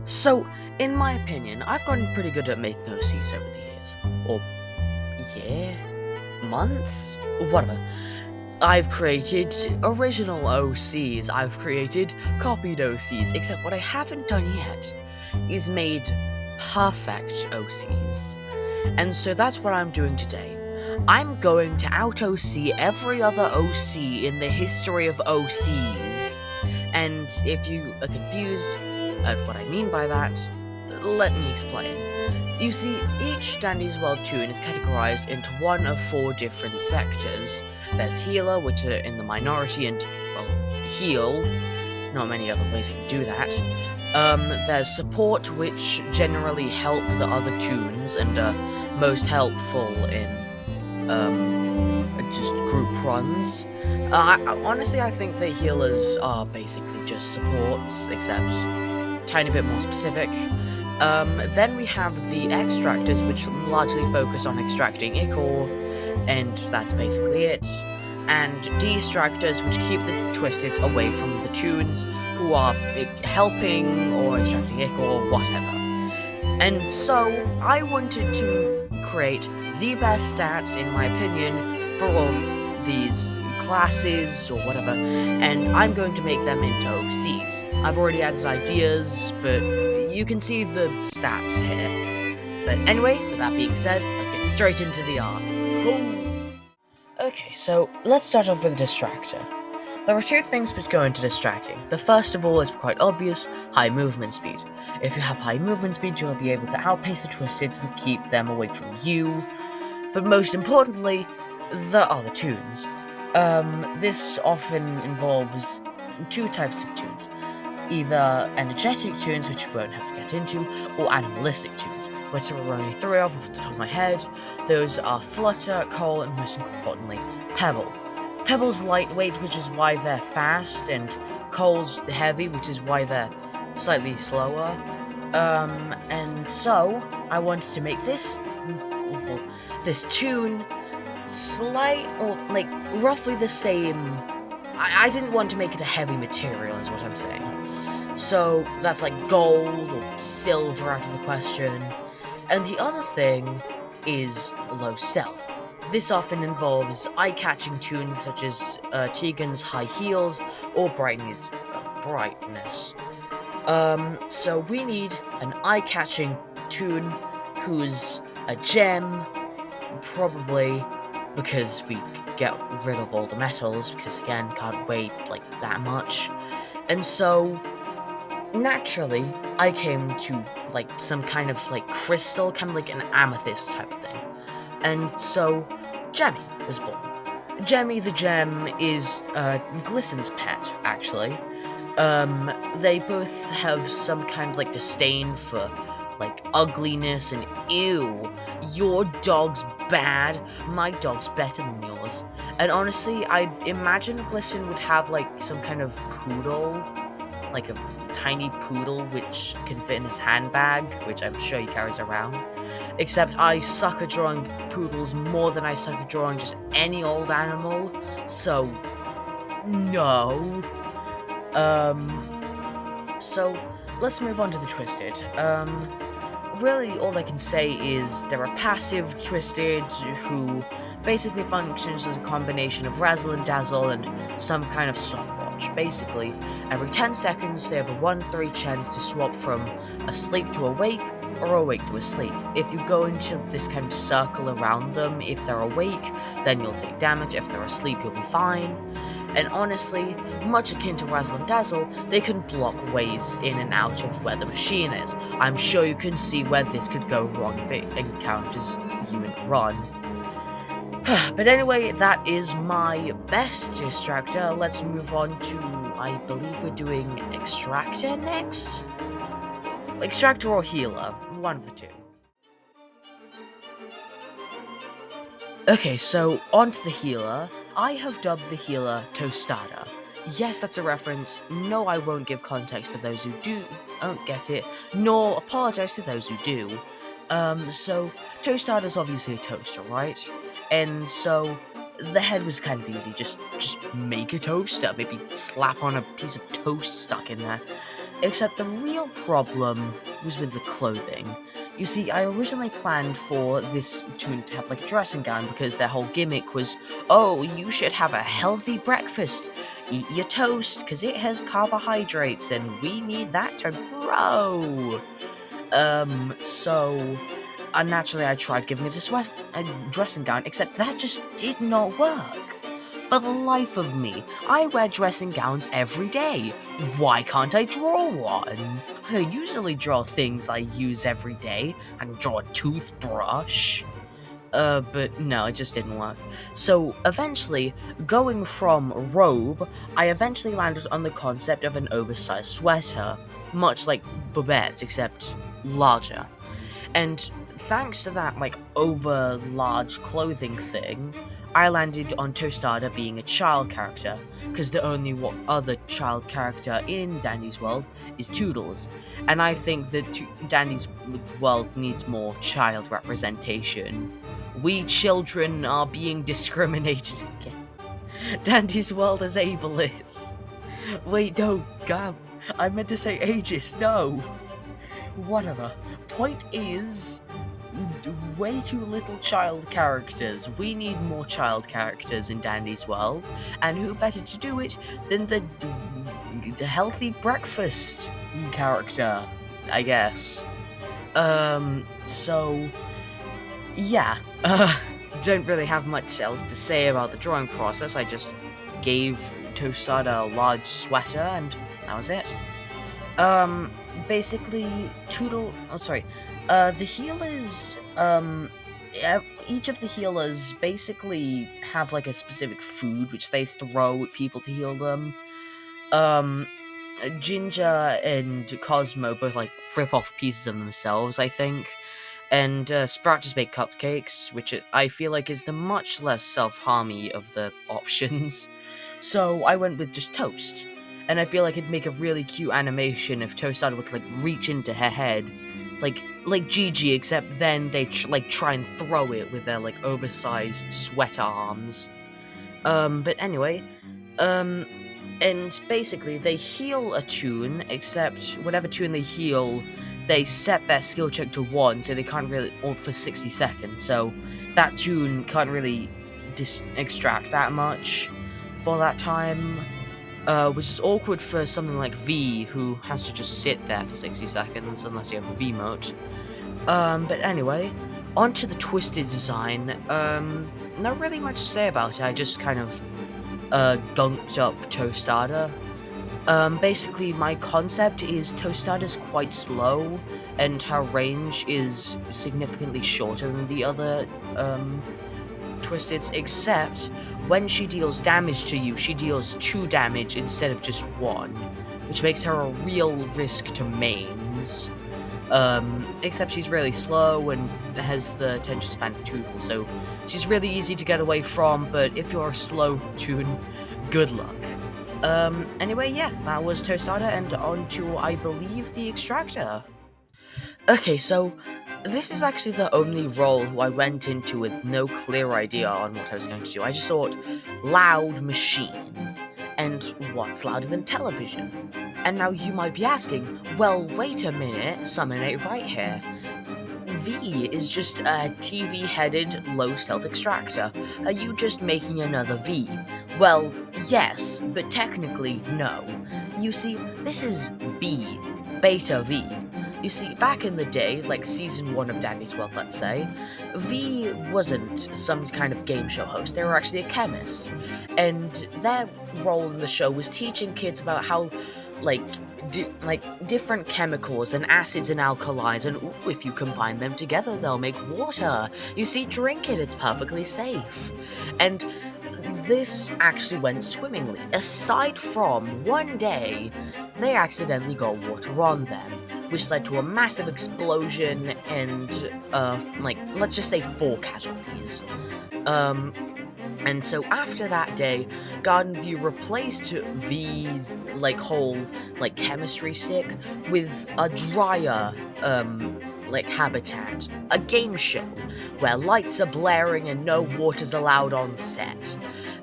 So, in my opinion, I've gotten pretty good at making OCs over the years. Or, months? Whatever. I've created original OCs, I've created copied OCs, except what I haven't done yet is made perfect OCs. And so that's what I'm doing today. I'm going to out-OC every other OC in the history of OCs. And if you are confused at what I mean by that, let me explain. You see, each Dandy's World tune is categorized into one of 4 different sectors. There's healer, which are in the minority, and, well, heal. Not many other ways you can do that. There's support, which generally help the other tunes, and are most helpful in, just group runs. Honestly, I think that healers are basically just supports, except tiny bit more specific. Then we have the extractors, which largely focus on extracting ichor, and that's basically it. And de-extractors, which keep the Twisteds away from the tunes who are helping or extracting ichor or whatever. And so, I wanted to create the best stats, in my opinion, for all of these classes or whatever, and I'm going to make them into OCs. I've already added ideas, but you can see the stats here. But anyway, with that being said, let's get straight into the art. Let's go! Okay, so let's start off with a distractor. There are 2 things which go into distracting. The first of all is quite obvious, high movement speed. If you have high movement speed, you'll be able to outpace the Twisteds and keep them away from you. But most importantly, the other tunes. This often involves 2 types of tunes. Either energetic tunes, which we won't have to get into, or animalistic tunes, which there are only 3 of off the top of my head. Those are Flutter, Coal, and most importantly, Pebble. Pebble's lightweight, which is why they're fast, and Coal's heavy, which is why they're slightly slower. And so, I wanted to make this tune roughly the same. I didn't want to make it a heavy material, is what I'm saying. So, that's like gold or silver out of the question. And the other thing is low stealth. This often involves eye-catching tunes such as Tegan's High Heels or Brightness. So we need an eye-catching tune who's a gem, probably because we get rid of all the metals, because again, can't weigh like that much. And so, naturally, I came to like some kind of like crystal, kind of like an amethyst type of thing. And so, Jemmy was born. Jemmy the Gem is Glisten's pet, actually. They both have some kind of like disdain for like ugliness and ew, your dog's bad, my dog's better than yours. And honestly, I imagine Glisten would have like some kind of poodle, like a tiny poodle which can fit in his handbag, which I'm sure he carries around. Except I suck at drawing poodles more than I suck at drawing just any old animal, so no. So let's move on to the Twisted. Really all I can say is they're a passive Twisted who basically functions as a combination of Razzle and Dazzle and some kind of stopwatch. Basically, every 10 seconds they have a 1-3 chance to swap from asleep to awake or awake to asleep. If you go into this kind of circle around them, if they're awake, then you'll take damage. If they're asleep, you'll be fine. And honestly, much akin to Razzle and Dazzle, they can block ways in and out of where the machine is. I'm sure you can see where this could go wrong if it encounters you in a run. But anyway, that is my best distractor. Let's move on to, I believe we're doing Extractor next? Extractor or Healer, one of the two. Okay, so on to the Healer. I have dubbed the Healer TOASTADA. Yes, that's a reference. No, I won't give context for those who don't get it, nor apologize to those who do. So TOASTADA's obviously a toaster, right? And so the head was kind of easy, just make a toaster, maybe slap on a piece of toast stuck in there. Except the real problem was with the clothing. You see, I originally planned for this toon to have like a dressing gown because their whole gimmick was, oh, you should have a healthy breakfast. Eat your toast because it has carbohydrates and we need that to grow. So naturally I tried giving it a dressing gown, except that just did not work. For the life of me, I wear dressing gowns every day. Why can't I draw one? I don't usually draw things I use every day. I can draw a toothbrush. But no, it just didn't work. So eventually, going from robe, I eventually landed on the concept of an oversized sweater, much like Babette's, except larger. And thanks to that, like, over large clothing thing, I landed on Toastada being a child character, because the only other child character in Dandy's world is Toodles, and I think that Dandy's world needs more child representation. We children are being discriminated again. Dandy's world is ableist. Wait, no, God, I meant to say ageist, no. Whatever. Point is, way too little child characters. We need more child characters in Dandy's world, and who better to do it than the healthy breakfast character, I guess. So, yeah. Don't really have much else to say about the drawing process. I just gave Toastada a large sweater, and that was it. Basically, the healers, each of the healers basically have, like, a specific food which they throw at people to heal them. Ginger and Cosmo both, like, rip off pieces of themselves, I think. And, Sprout just make cupcakes, which I feel like is the much less self-harmy of the options. So I went with just toast. And I feel like it'd make a really cute animation if Toastada would, like, reach into her head, like Gigi, except then they try and throw it with their, like, oversized sweater arms. But anyway, and basically they heal a toon, except whatever toon they heal, they set their skill check to 1, so they can't really, or for 60 seconds, so that toon can't really extract that much for that time. Which is awkward for something like V, who has to just sit there for 60 seconds, unless you have a V-mote. But anyway, onto the twisted design. Not really much to say about it, I just kind of, gunked up Toastada. Basically, my concept is Toastada's quite slow, and her range is significantly shorter than the other, Twisteds, except when she deals damage to you, she deals 2 damage instead of just 1, which makes her a real risk to mains. Except she's really slow and has the attention span of Toodle, so she's really easy to get away from, but if you're a slow toon, good luck. Anyway, yeah, that was Toastada, and on to, I believe, the Extractor. Okay, so this is actually the only role who I went into with no clear idea on what I was going to do. I just thought, loud machine. And what's louder than television? And now you might be asking, well, wait a minute, summon it right here. V is just a TV-headed, low-stealth extractor. Are you just making another V? Well, yes, but technically, no. You see, this is B, Beta V. You see, back in the day, like Season 1 of Dandy's World, let's say, V wasn't some kind of game show host, they were actually a chemist. And their role in the show was teaching kids about how, different chemicals and acids and alkalis, and ooh, if you combine them together, they'll make water. You see, drink it, it's perfectly safe. And this actually went swimmingly, aside from one day, they accidentally got water on them, which led to a massive explosion and, let's just say 4 casualties. And so after that day, Garden View replaced V's, whole, chemistry stick with a drier, public habitat, a game show, where lights are blaring and no water's allowed on set.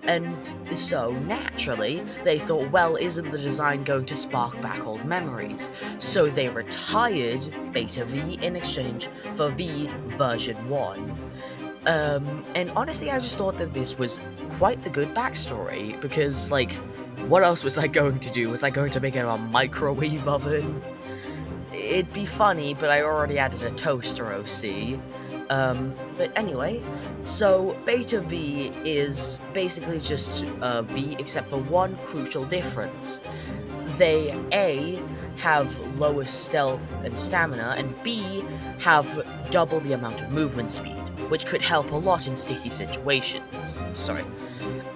And so, naturally, they thought, well, isn't the design going to spark back old memories? So they retired Beta V in exchange for V version 1. And honestly, I just thought that this was quite the good backstory, because, like, what else was I going to do? Was I going to make it a microwave oven? It'd be funny, but I already added a toaster OC. But anyway, so Beta V is basically just V, except for one crucial difference. They, A, have lower stealth and stamina, and B, have double the amount of movement speed, which could help a lot in sticky situations.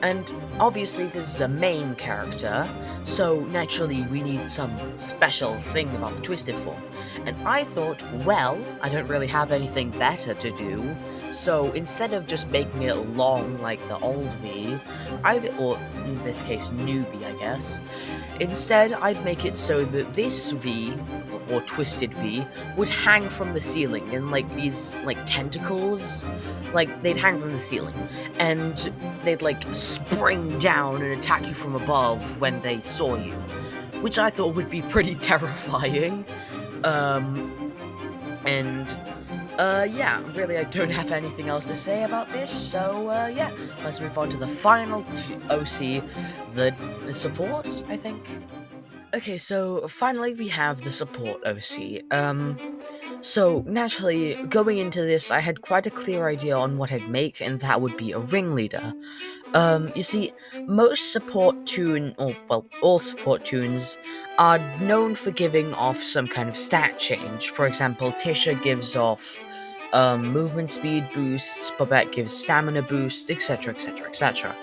And obviously this is a main character, so naturally we need some special thing about the twisted form. And I thought, well, I don't really have anything better to do, so instead of just making it long like the old V, or in this case new V, I guess, instead I'd make it so that this V, or twisted V, would hang from the ceiling in like these like tentacles. Like, they'd hang from the ceiling, and they'd like spring down and attack you from above when they saw you, which I thought would be pretty terrifying. Yeah, really, I don't have anything else to say about this, so, yeah, let's move on to the final OC, the support, I think. Okay, so finally we have the support OC. So naturally, going into this, I had quite a clear idea on what I'd make, and that would be a ringleader. You see, most support toon, or well, all support toons are known for giving off some kind of stat change. For example, Tisha gives off movement speed boosts, Babette gives stamina boosts, etc, etc, etc.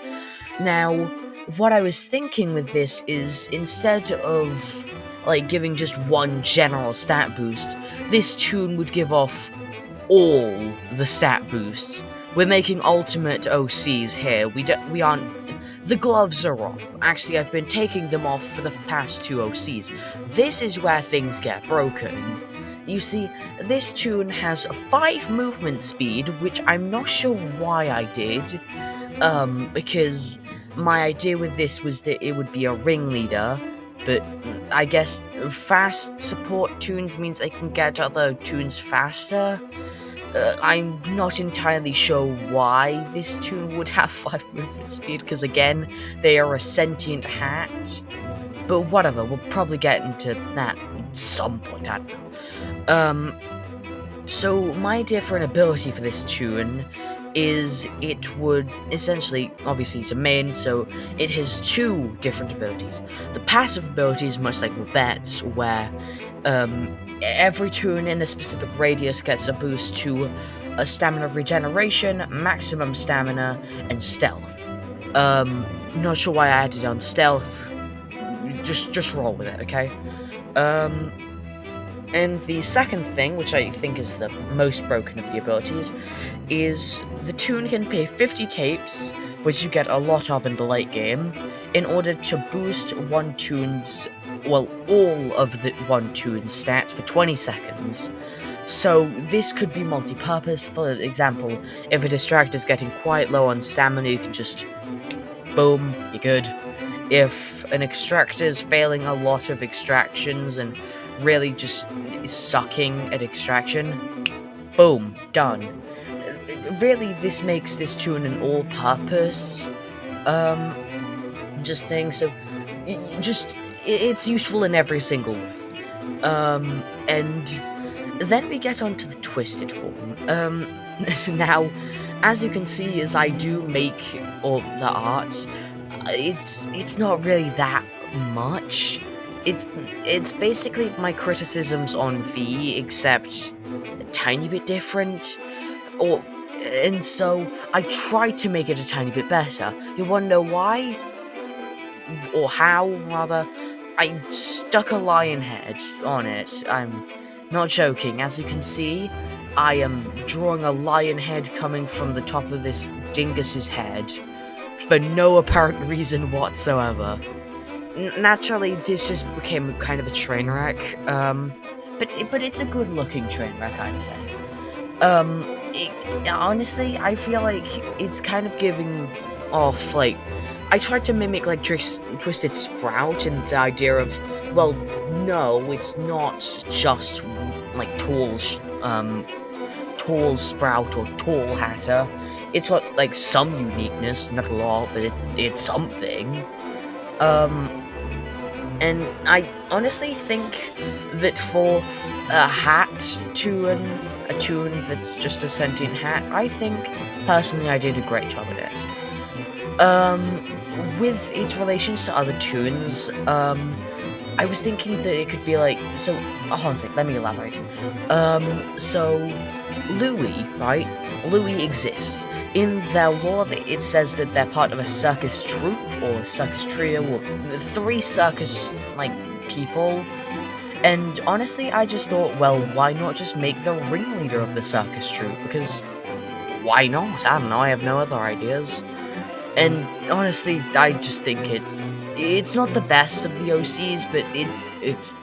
Now, what I was thinking with this is, instead of like giving just one general stat boost, this toon would give off all the stat boosts. We're making ultimate OCs here. We aren't. The gloves are off. Actually, I've been taking them off for the past 2 OCs. This is where things get broken. You see, this toon has 5 movement speed, which I'm not sure why I did. Because my idea with this was that it would be a ringleader, but I guess fast support toons means they can get other toons faster. I'm not entirely sure why this toon would have 5 movement speed, because again, they are a sentient hat. But whatever, we'll probably get into that at some point, I don't know. So my idea for an ability for this toon is it would essentially, obviously it's a main, so it has 2 different abilities. The passive ability is much like Babette's, where every toon in a specific radius gets a boost to a stamina regeneration, maximum stamina, and stealth. Not sure why I added on stealth. Just roll with it, okay? And the second thing, which I think is the most broken of the abilities, is the toon can pay 50 tapes, which you get a lot of in the late game, in order to boost one toon's, well, all of the one toon's stats for 20 seconds. So this could be multi-purpose. For example, if a distract is getting quite low on stamina, you can just, boom, you're good. If an extractor is failing a lot of extractions and really just sucking at extraction, boom, done. Really, this makes this toon an all-purpose just thing, so it's useful in every single way. And then we get onto the twisted form. Now, as you can see, as I do make all the art, it's not really that much. It's basically my criticisms on V, except a tiny bit different. And so I tried to make it a tiny bit better. You wanna know why? Or how, rather? I stuck a lion head on it. I'm not joking. As you can see, I am drawing a lion head coming from the top of this dingus's head for no apparent reason whatsoever. Naturally, this just became kind of a train wreck. But but it's a good-looking train wreck, I'd say. Honestly, I feel like it's kind of giving off, like, I tried to mimic, like, Twisted Sprout and the idea of, well, no, it's not just, like, tall Sprout or tall Hatter. It's got, like, some uniqueness, not a lot, but it's something. And I honestly think that for a hat a tune that's just a sentient hat, I think, personally, I did a great job at it. With its relations to other tunes, I was thinking that it could be like, so, hold on a sec, let me elaborate. So, Louis, right? Louis exists. In their lore, it says that they're part of a circus troupe, or a circus trio, or 3 circus, like, people. And honestly, I just thought, well, why not just make the ringleader of the circus troupe? Because, why not? I don't know, I have no other ideas. And honestly, I just think it's not the best of the OCs, but it's,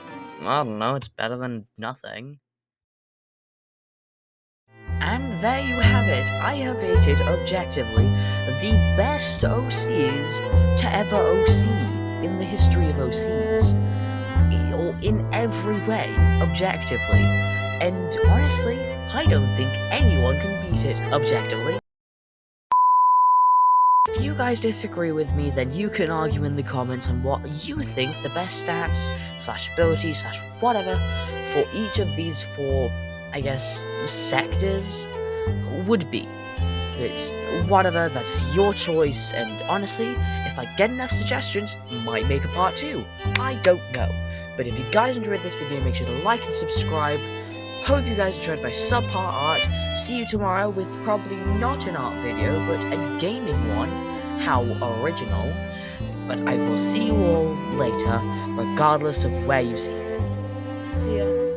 I don't know, it's better than nothing. And there you have it. I have rated objectively the best OCs to ever OC in the history of OCs. Or in every way, objectively. And honestly, I don't think anyone can beat it objectively. If you guys disagree with me, then you can argue in the comments on what you think the best stats, / abilities, / whatever, for each of these 4, I guess, sectors would be. It's whatever, that's your choice, and honestly, if I get enough suggestions, might make a part 2. I don't know. But if you guys enjoyed this video, make sure to like and subscribe. Hope you guys enjoyed my subpar art. See you tomorrow with probably not an art video, but a gaming one. How original. But I will see you all later, regardless of where you see me. See ya.